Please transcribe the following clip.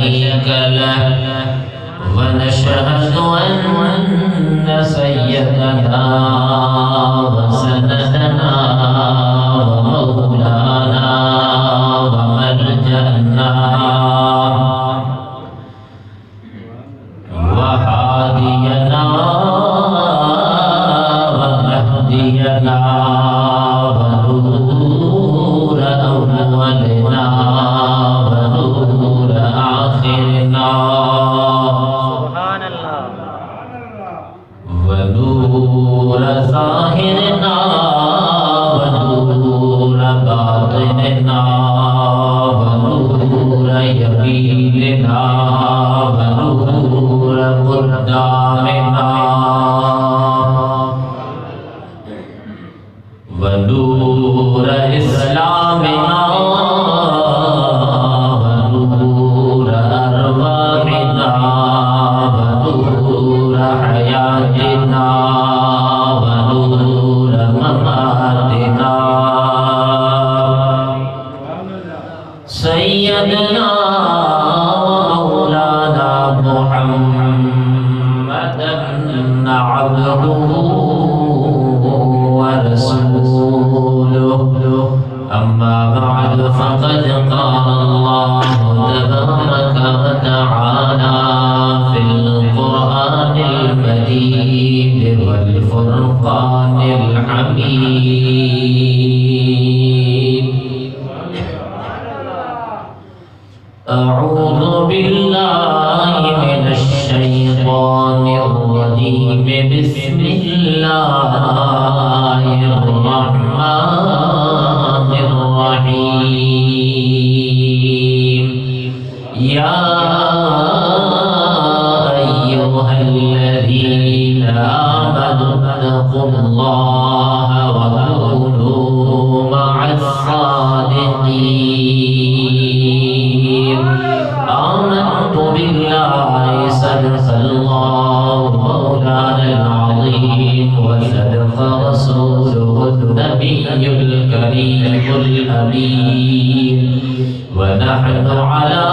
شريك له ونشهد أن سيدنا وسندنا ومولانا وملجأنا وهادينا ومهدينا ونور أولنا ونور آخرنا ونور ظاهرنا ونور باطننا ونور يميننا ونور قدامنا ونور إسلامنا ونور أرواحنا ونور حياتنا ونور مماتنا سيدنا مولانا محمدا عبده ورسوله أما بعد فقد قال الله تبارك وتعالى في القرآن المجيد والفرقان الحميد أعوذ بالله من الشيطان الرجيم بسم الله الرحمن الرحيم يا أيها الذين آمنوا اتقوا الله وكونوا مع الصادقين آمنت بالله صدق الله مولانا العظيم وصدق رسوله النبي الكريم الأمين ونحن على